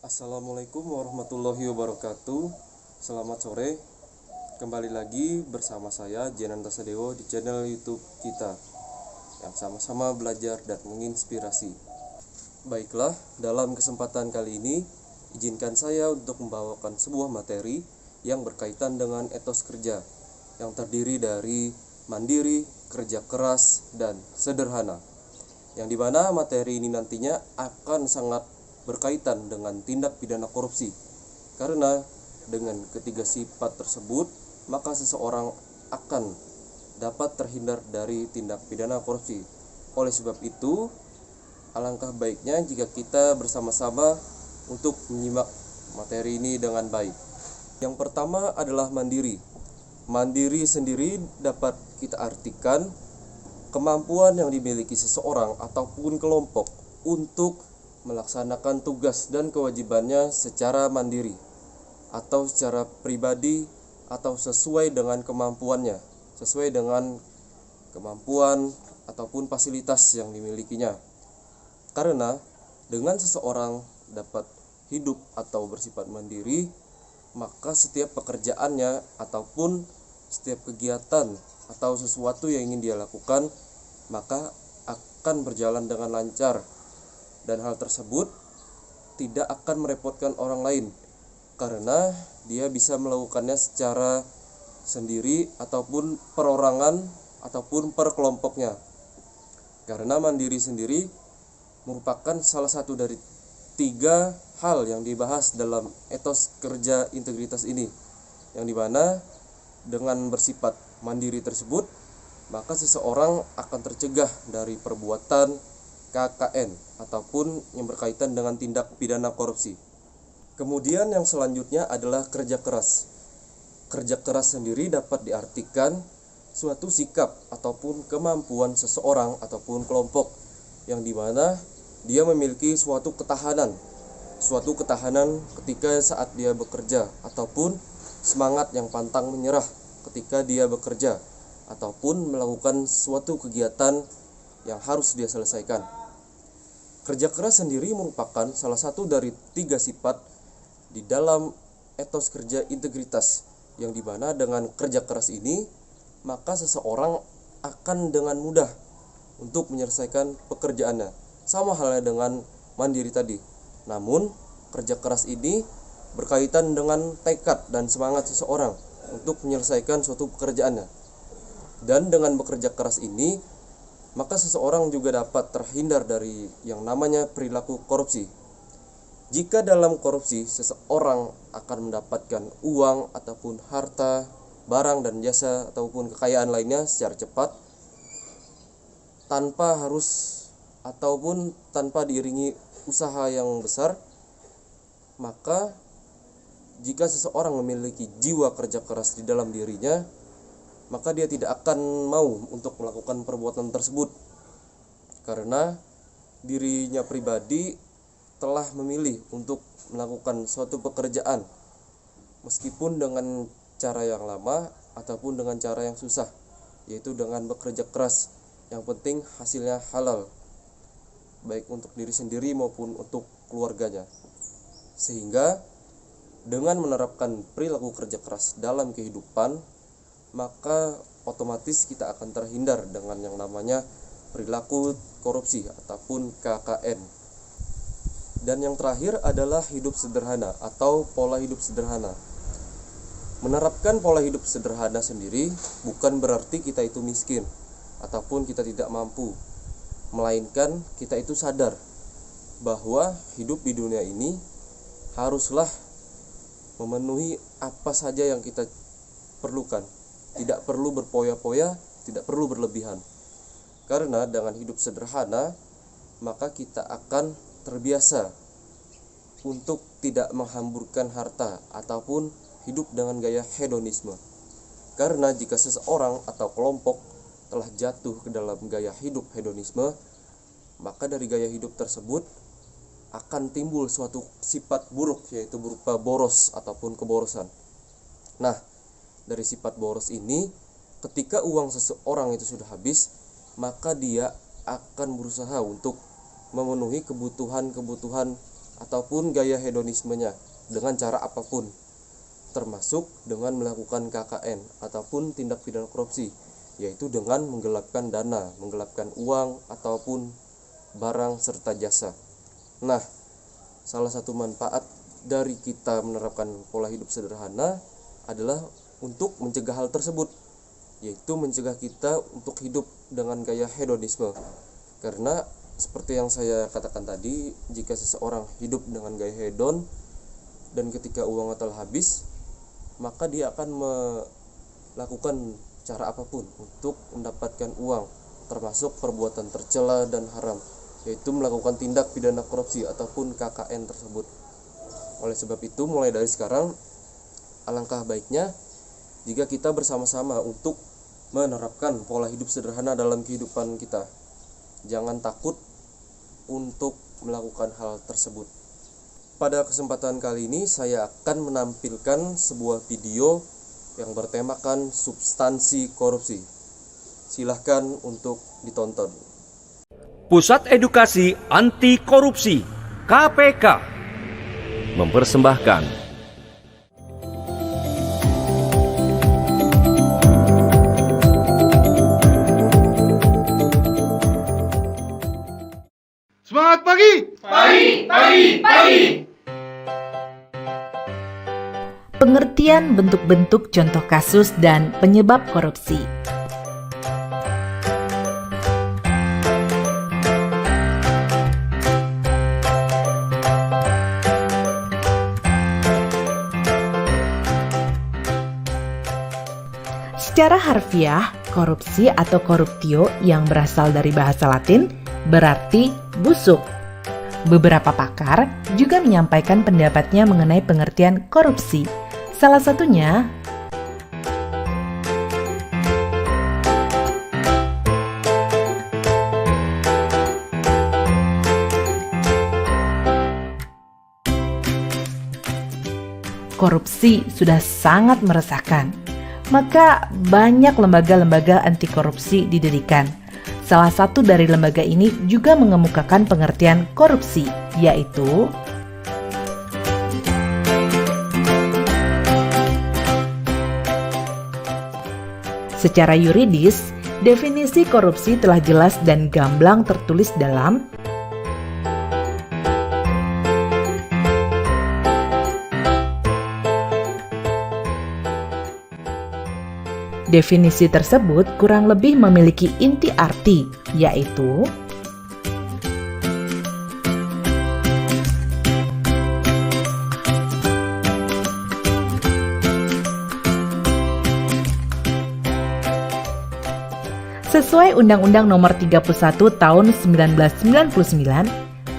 Assalamualaikum warahmatullahi wabarakatuh. Selamat sore. Kembali lagi bersama saya Jenanta Sadewo di channel YouTube kita yang sama-sama belajar dan menginspirasi. Baiklah, dalam kesempatan kali ini izinkan saya untuk membawakan sebuah materi yang berkaitan dengan etos kerja yang terdiri dari mandiri, kerja keras, dan sederhana. Yang dimana materi ini nantinya akan sangat berkaitan dengan tindak pidana korupsi. Karena dengan ketiga sifat tersebut, maka seseorang akan dapat terhindar dari tindak pidana korupsi. Oleh sebab itu, alangkah baiknya jika kita bersama-sama untuk menyimak materi ini dengan baik. Yang pertama adalah mandiri. Mandiri sendiri dapat kita artikan kemampuan yang dimiliki seseorang ataupun kelompok untuk melaksanakan tugas dan kewajibannya secara mandiri atau secara pribadi atau sesuai dengan kemampuannya, sesuai dengan kemampuan ataupun fasilitas yang dimilikinya. Karena dengan seseorang dapat hidup atau bersifat mandiri, maka setiap pekerjaannya ataupun setiap kegiatan atau sesuatu yang ingin dia lakukan maka akan berjalan dengan lancar, dan hal tersebut tidak akan merepotkan orang lain karena dia bisa melakukannya secara sendiri ataupun perorangan ataupun per kelompoknya. Karena mandiri sendiri merupakan salah satu dari 3 hal yang dibahas dalam etos kerja integritas ini, yang dimana dengan bersifat mandiri tersebut maka seseorang akan tercegah dari perbuatan KKN ataupun yang berkaitan dengan tindak pidana korupsi. Kemudian yang selanjutnya adalah kerja keras. Kerja keras sendiri dapat diartikan suatu sikap ataupun kemampuan seseorang ataupun kelompok yang dimana dia memiliki suatu ketahanan ketika saat dia bekerja, ataupun semangat yang pantang menyerah ketika dia bekerja ataupun melakukan suatu kegiatan yang harus dia selesaikan. Kerja keras sendiri merupakan salah satu dari 3 sifat di dalam etos kerja integritas, yang dimana dengan kerja keras ini maka seseorang akan dengan mudah untuk menyelesaikan pekerjaannya, sama halnya dengan mandiri tadi. Namun kerja keras ini berkaitan dengan tekad dan semangat seseorang untuk menyelesaikan suatu pekerjaannya. Dan dengan bekerja keras ini maka seseorang juga dapat terhindar dari yang namanya perilaku korupsi. Jika dalam korupsi seseorang akan mendapatkan uang ataupun harta, barang dan jasa ataupun kekayaan lainnya secara cepat tanpa diiringi usaha yang besar, maka jika seseorang memiliki jiwa kerja keras di dalam dirinya, maka dia tidak akan mau untuk melakukan perbuatan tersebut karena dirinya pribadi telah memilih untuk melakukan suatu pekerjaan meskipun dengan cara yang lama ataupun dengan cara yang susah, yaitu dengan bekerja keras. Yang penting hasilnya halal, baik untuk diri sendiri maupun untuk keluarganya. Sehingga dengan menerapkan perilaku kerja keras dalam kehidupan, maka otomatis kita akan terhindar dengan yang namanya perilaku korupsi ataupun KKN. Dan yang terakhir adalah hidup sederhana atau pola hidup sederhana. Menerapkan pola hidup sederhana sendiri bukan berarti kita itu miskin ataupun kita tidak mampu, melainkan kita itu sadar bahwa hidup di dunia ini haruslah memenuhi apa saja yang kita perlukan. Tidak perlu berpoya-poya, tidak perlu berlebihan. Karena dengan hidup sederhana, maka kita akan terbiasa untuk tidak menghamburkan harta ataupun hidup dengan gaya hedonisme. Karena jika seseorang atau kelompok telah jatuh ke dalam gaya hidup hedonisme, maka dari gaya hidup tersebut akan timbul suatu sifat buruk, yaitu berupa boros ataupun keborosan. Nah, dari sifat boros ini, ketika uang seseorang itu sudah habis, maka dia akan berusaha untuk memenuhi kebutuhan-kebutuhan ataupun gaya hedonismenya dengan cara apapun, termasuk dengan melakukan KKN ataupun tindak pidana korupsi, yaitu dengan menggelapkan dana, menggelapkan uang ataupun barang serta jasa. Nah, salah satu manfaat dari kita menerapkan pola hidup sederhana adalah untuk mencegah hal tersebut, yaitu mencegah kita untuk hidup dengan gaya hedonisme. Karena seperti yang saya katakan tadi, jika seseorang hidup dengan gaya hedon dan ketika uangnya telah habis, maka dia akan melakukan cara apapun untuk mendapatkan uang, termasuk perbuatan tercela dan haram, yaitu melakukan tindak pidana korupsi ataupun KKN tersebut. Oleh sebab itu, mulai dari sekarang alangkah baiknya jika kita bersama-sama untuk menerapkan pola hidup sederhana dalam kehidupan kita. Jangan takut untuk melakukan hal tersebut. Pada kesempatan kali ini saya akan menampilkan sebuah video yang bertemakan substansi korupsi. Silahkan untuk ditonton. Pusat Edukasi Anti Korupsi KPK mempersembahkan Semangat pagi! Pagi! Pengertian bentuk-bentuk contoh kasus dan penyebab korupsi. Secara harfiah, korupsi atau corruptio yang berasal dari bahasa Latin berarti busuk. Beberapa pakar juga menyampaikan pendapatnya mengenai pengertian korupsi. Salah satunya, korupsi sudah sangat meresahkan. Maka banyak lembaga-lembaga anti korupsi didirikan. Salah satu dari lembaga ini juga mengemukakan pengertian korupsi, yaitu secara yuridis, definisi korupsi telah jelas dan gamblang tertulis dalam definisi tersebut kurang lebih memiliki inti arti, yaitu sesuai Undang-Undang Nomor 31 Tahun 1999,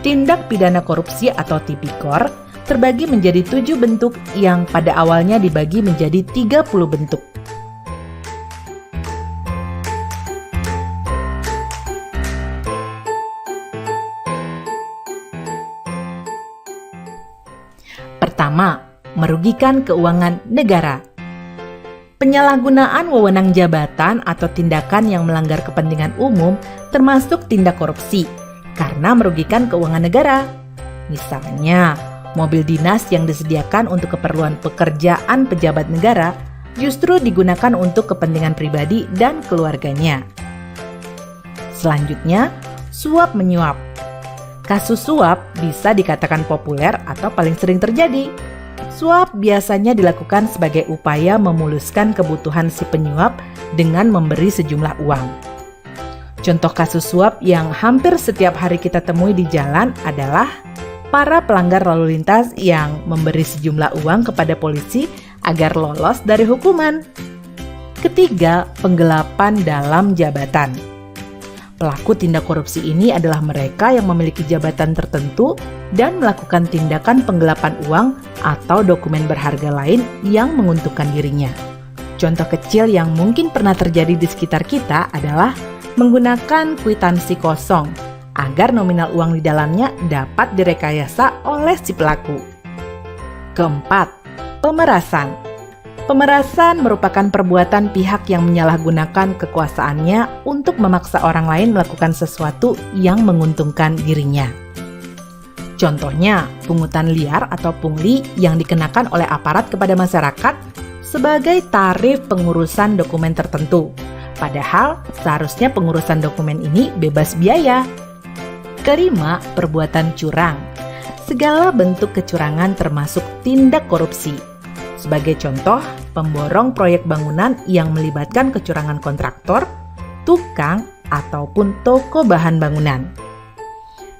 tindak pidana korupsi atau tipikor terbagi menjadi 7 bentuk yang pada awalnya dibagi menjadi 30 bentuk. Pertama, merugikan keuangan negara. Penyalahgunaan wewenang jabatan atau tindakan yang melanggar kepentingan umum termasuk tindak korupsi karena merugikan keuangan negara. Misalnya, mobil dinas yang disediakan untuk keperluan pekerjaan pejabat negara justru digunakan untuk kepentingan pribadi dan keluarganya. Selanjutnya, suap menyuap. Kasus suap bisa dikatakan populer atau paling sering terjadi. Suap biasanya dilakukan sebagai upaya memuluskan kebutuhan si penyuap dengan memberi sejumlah uang. Contoh kasus suap yang hampir setiap hari kita temui di jalan adalah para pelanggar lalu lintas yang memberi sejumlah uang kepada polisi agar lolos dari hukuman. Ketiga, penggelapan dalam jabatan. Pelaku tindak korupsi ini adalah mereka yang memiliki jabatan tertentu dan melakukan tindakan penggelapan uang atau dokumen berharga lain yang menguntungkan dirinya. Contoh kecil yang mungkin pernah terjadi di sekitar kita adalah menggunakan kwitansi kosong agar nominal uang di dalamnya dapat direkayasa oleh si pelaku. Keempat, pemerasan. Pemerasan merupakan perbuatan pihak yang menyalahgunakan kekuasaannya untuk memaksa orang lain melakukan sesuatu yang menguntungkan dirinya. Contohnya, pungutan liar atau pungli yang dikenakan oleh aparat kepada masyarakat sebagai tarif pengurusan dokumen tertentu. Padahal, seharusnya pengurusan dokumen ini bebas biaya. Kelima, perbuatan curang. Segala bentuk kecurangan termasuk tindak korupsi. Sebagai contoh, pemborong proyek bangunan yang melibatkan kecurangan kontraktor, tukang, ataupun toko bahan bangunan.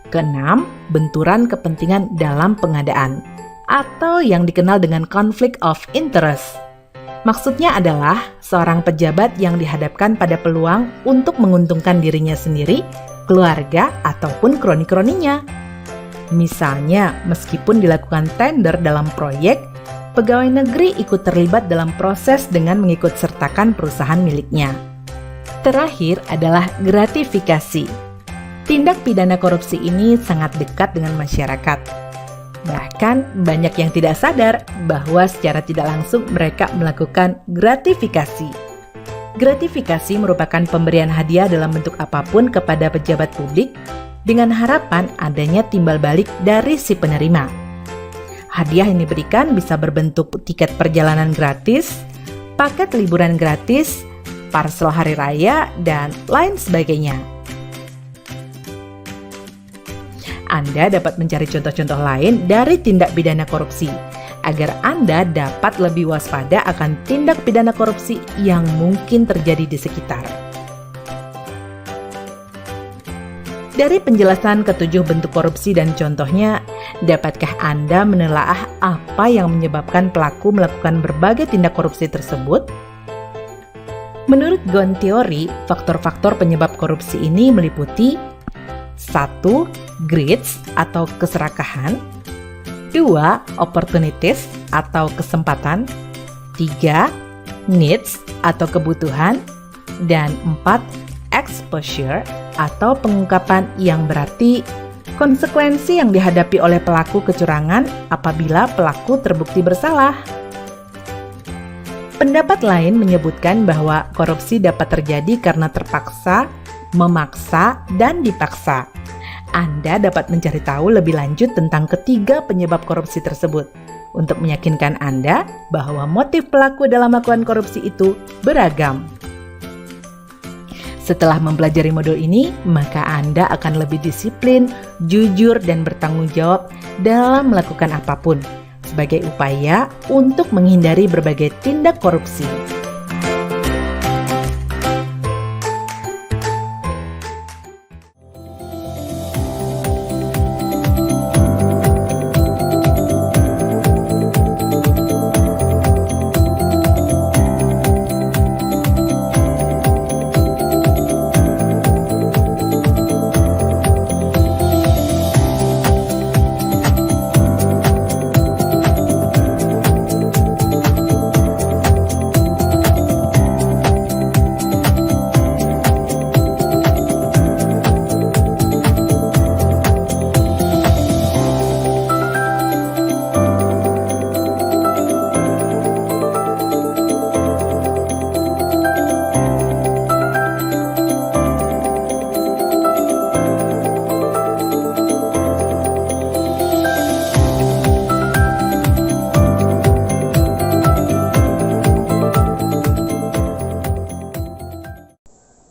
Keenam, benturan kepentingan dalam pengadaan atau yang dikenal dengan conflict of interest. Maksudnya adalah seorang pejabat yang dihadapkan pada peluang untuk menguntungkan dirinya sendiri, keluarga, ataupun kroni-kroninya. Misalnya, meskipun dilakukan tender dalam proyek, pegawai negeri ikut terlibat dalam proses dengan mengikut sertakan perusahaan miliknya. Terakhir adalah gratifikasi. Tindak pidana korupsi ini sangat dekat dengan masyarakat. Bahkan banyak yang tidak sadar bahwa secara tidak langsung mereka melakukan gratifikasi. Gratifikasi merupakan pemberian hadiah dalam bentuk apapun kepada pejabat publik dengan harapan adanya timbal balik dari si penerima. Hadiah yang diberikan bisa berbentuk tiket perjalanan gratis, paket liburan gratis, parsel hari raya, dan lain sebagainya. Anda dapat mencari contoh-contoh lain dari tindak pidana korupsi, agar Anda dapat lebih waspada akan tindak pidana korupsi yang mungkin terjadi di sekitar. Dari penjelasan ketujuh bentuk korupsi dan contohnya, dapatkah Anda menelaah apa yang menyebabkan pelaku melakukan berbagai tindak korupsi tersebut? Menurut Ghosn Theory, faktor-faktor penyebab korupsi ini meliputi 1. Greeds atau keserakahan, 2. Opportunities atau kesempatan, 3. Needs atau kebutuhan, dan 4. Exposure atau pengungkapan yang berarti konsekuensi yang dihadapi oleh pelaku kecurangan apabila pelaku terbukti bersalah. Pendapat lain menyebutkan bahwa korupsi dapat terjadi karena terpaksa, memaksa, dan dipaksa. Anda dapat mencari tahu lebih lanjut tentang ketiga penyebab korupsi tersebut untuk meyakinkan Anda bahwa motif pelaku dalam melakukan korupsi itu beragam. Setelah mempelajari modul ini, maka Anda akan lebih disiplin, jujur, dan bertanggung jawab dalam melakukan apapun sebagai upaya untuk menghindari berbagai tindak korupsi.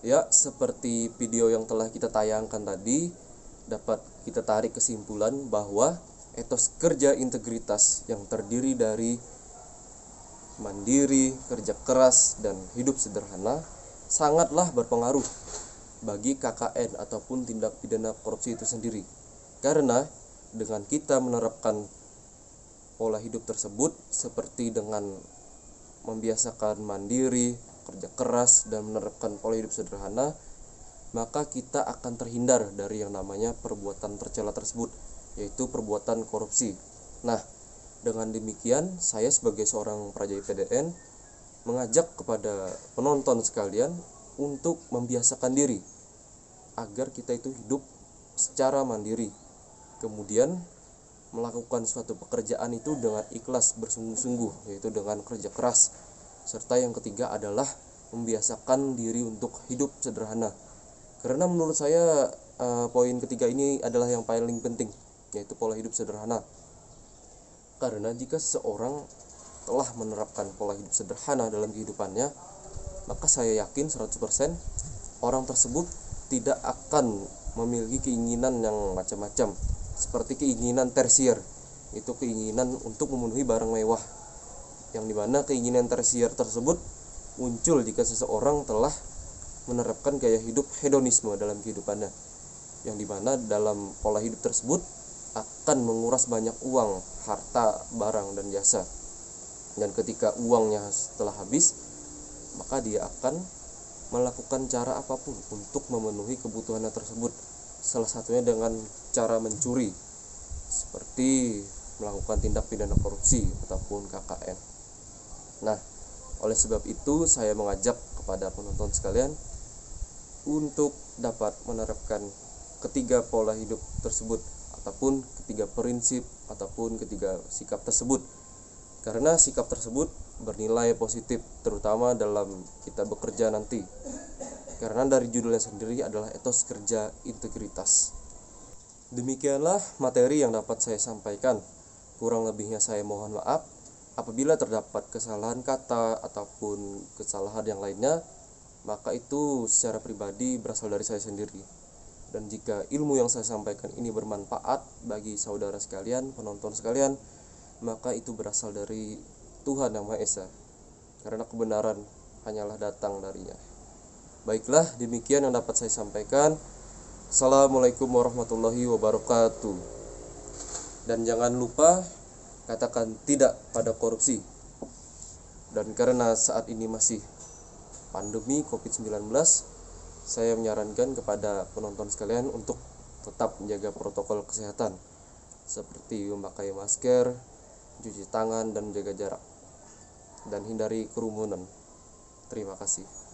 Ya, seperti video yang telah kita tayangkan tadi, dapat kita tarik kesimpulan bahwa etos kerja integritas yang terdiri dari mandiri, kerja keras, dan hidup sederhana sangatlah berpengaruh bagi KKN ataupun tindak pidana korupsi itu sendiri. Karena dengan kita menerapkan pola hidup tersebut seperti dengan membiasakan mandiri, kerja keras, dan menerapkan pola hidup sederhana, maka kita akan terhindar dari yang namanya perbuatan tercela tersebut, yaitu perbuatan korupsi. Nah, dengan demikian saya sebagai seorang praja IPDN mengajak kepada penonton sekalian untuk membiasakan diri agar kita itu hidup secara mandiri, kemudian melakukan suatu pekerjaan itu dengan ikhlas bersungguh-sungguh, yaitu dengan kerja keras. Serta yang ketiga adalah membiasakan diri untuk hidup sederhana. Karena menurut saya poin ketiga ini adalah yang paling penting yaitu pola hidup sederhana. Karena jika seseorang telah menerapkan pola hidup sederhana dalam kehidupannya, maka saya yakin 100% orang tersebut tidak akan memiliki keinginan yang macam-macam, seperti keinginan tersier, itu keinginan untuk memenuhi barang mewah, yang dimana keinginan tersier tersebut muncul jika seseorang telah menerapkan gaya hidup hedonisme dalam kehidupannya, yang dimana dalam pola hidup tersebut akan menguras banyak uang, harta, barang, dan jasa. Dan ketika uangnya telah habis, maka dia akan melakukan cara apapun untuk memenuhi kebutuhannya tersebut. Salah satunya dengan cara mencuri, seperti melakukan tindak pidana korupsi ataupun KKN. Nah, oleh sebab itu saya mengajak kepada penonton sekalian untuk dapat menerapkan ketiga pola hidup tersebut, ataupun ketiga prinsip, ataupun ketiga sikap tersebut. Karena sikap tersebut bernilai positif, terutama dalam kita bekerja nanti. Karena dari judulnya sendiri adalah etos kerja integritas. Demikianlah materi yang dapat saya sampaikan. Kurang lebihnya saya mohon maaf. Apabila terdapat kesalahan kata ataupun kesalahan yang lainnya, maka itu secara pribadi berasal dari saya sendiri. Dan jika ilmu yang saya sampaikan ini bermanfaat bagi saudara sekalian, penonton sekalian, maka itu berasal dari Tuhan Yang Maha Esa, karena kebenaran hanyalah datang darinya. Baiklah, demikian yang dapat saya sampaikan. Assalamualaikum warahmatullahi wabarakatuh. Dan jangan lupa katakan tidak pada korupsi. Dan karena saat ini masih pandemi COVID-19, saya menyarankan kepada penonton sekalian untuk tetap menjaga protokol kesehatan, seperti memakai masker, cuci tangan, dan menjaga jarak, dan hindari kerumunan. Terima kasih.